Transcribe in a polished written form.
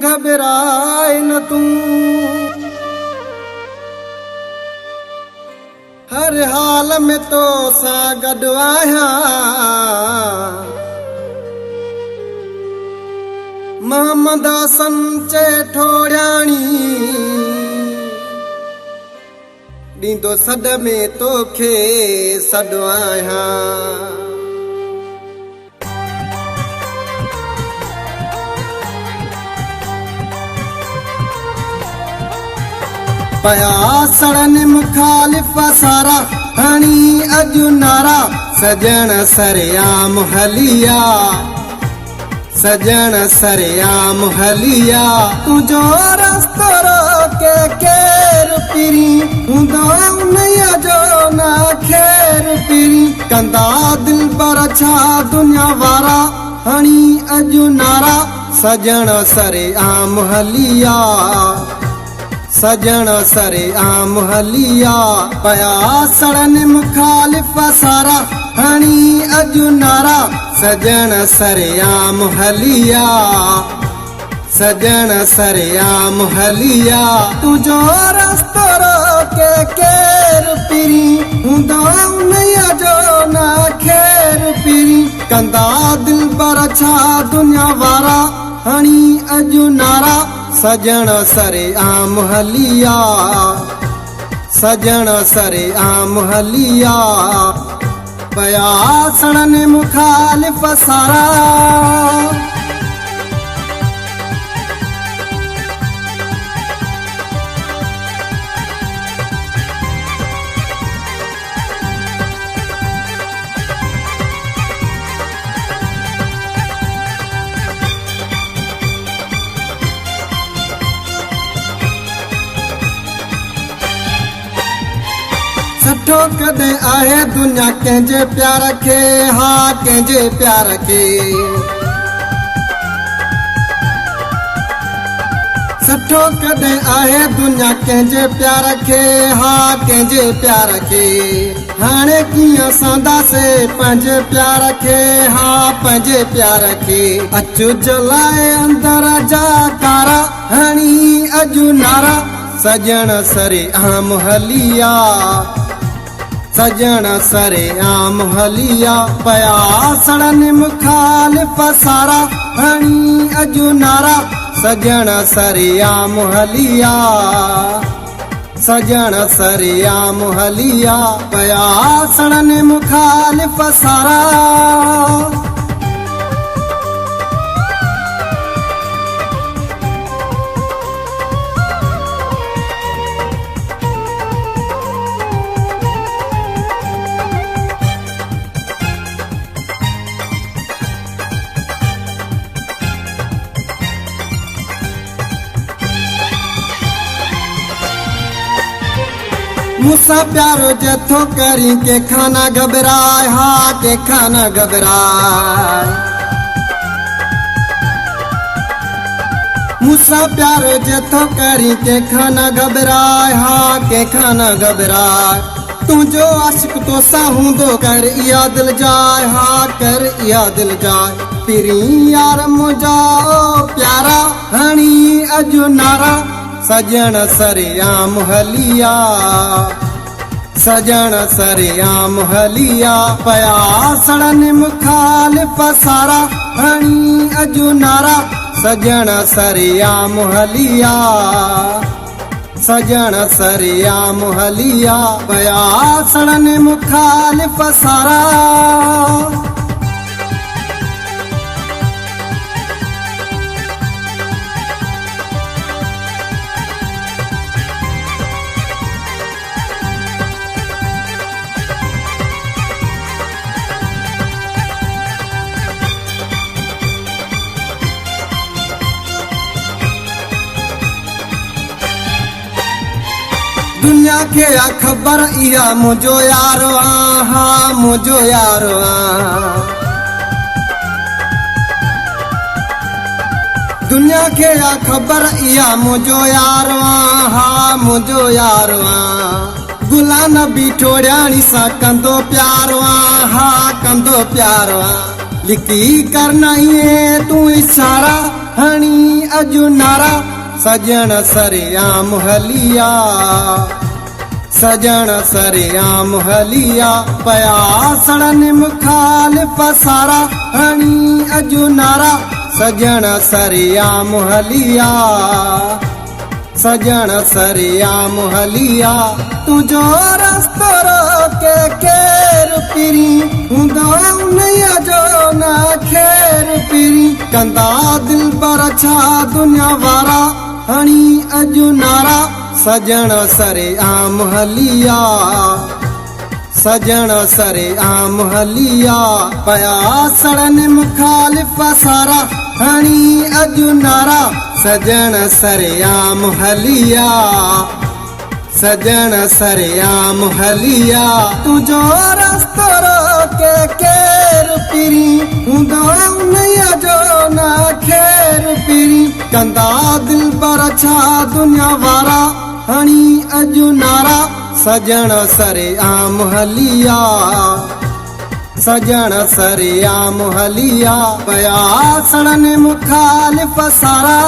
घबराए न तू हर हाल में तो सा गॾु आहियां मोहम्मद संचे ठोड़ियाणी ॾींदो सॾ में तोखे सॾु आहियां पया सड़न मुखालिफ़ सारा हणी अॼु नारा सजण सरेआम हलिया सजण सरेआम हलिया तुंहिंजो रस्तो रोके केर पिरी हूंदो उन्हीअ जो न ख़ैर पिरी कंदा दिल पर छा दुनिया वारा हणी अॼु नारा सजण सरेआम हलिया सजण सरेआम हलिया पया सड़न मुखालिफ़ सारा हणी अॼु नारा सजण सरेआम हलिया सजण सरेआम हलिया तुंहिंजो रस्तो रोके केर पिरी हूंदो उन्हीअ जो न ख़ैर पिरी कंदा दिल पर छा दुनिया वारा हणी अॼु नारा सजण सरेआम हलिया सजण सरेआम हलिया पया सड़न मुखालिफ़ सारा सठो कॾहिं आहे दुनिया कंहिंजे प्यार खे हा कंहिंजे प्यार खे सठो कॾहिं आहे दुनिया कंहिंजे प्यार खे हा कंहिंजे प्यार खे हाणे कीअं संदासीं पंहिंजे प्यार खे हा पंहिंजे प्यार खे अचु जलाए अंदर जा कारा हणी अॼु नारा सजण सरेआम हलिया सजण सरेआम हलिया पया सड़न मुखालिफ़ सारा हणी अॼु नारा सजण सरेआम हलिया सजण सरेआम हलिया पया सड़न मुखालिफ़ सारा मुसा प्यारो जथो करी के खाना घबराए हा के खाना घबराए मुसा प्यारो जथो करी के खाना घबराए हा के खाना घबराए तुंहिंजो आशिक तो सा हूंदो कर इहा दिल जाए हा कर इहा दिल जाए पिरी यार मुंहिंजा प्यारा हणी अॼु नारा सजण सरेआम हलिया सजण सरेआम हलिया पया सड़न मुखालिफ़ सारा हणी अॼु नारा सजण सरेआम हलिया सजण सरेआम हलिया पया सड़न मुखालिफ़ सारा दुनिया खे आ ख़बर इहा मुंहिंजो यारो हा मुंहिंजो यारो दुनिया खे आ ख़बर इहा मुंहिंजो यारो हा मुंहिंजो यारो गुलाम बि ठोड़ियाणी सां कंदो प्यारो हा कंदो प्यारो लिखी करना तू इशारा हणी अजु नारा सजण सरेआम हलिया सजण सरेआम हलिया पया सड़न मुखालिफ सारा हणी अजु नारा सजण सरेआम हलिया सजण सरेआम हलिया तुझो रस्तो रोके केर पिरी हूंदो उन्हीअ जो न खेर पिरी कंदा दिल पर छा दुनिया वारा हणी अजु नारा सजण सरेआम हलिया सजण सरेआम हलिया पया सड़न मुखालिफ सारा हणी अजु नारा सजण सरेआम हलिया सजण सरेआम हलिया तुझो रस्तो रोके केर पिरी हूंदो उन्हीअ जो न खेर पिरी कंदा दिल पर छा दुनिया वारा हणी अजु नारा सजण सरेआम हलिया सजण सरेआम हलिया पया सड़न मुखालिफ सारा।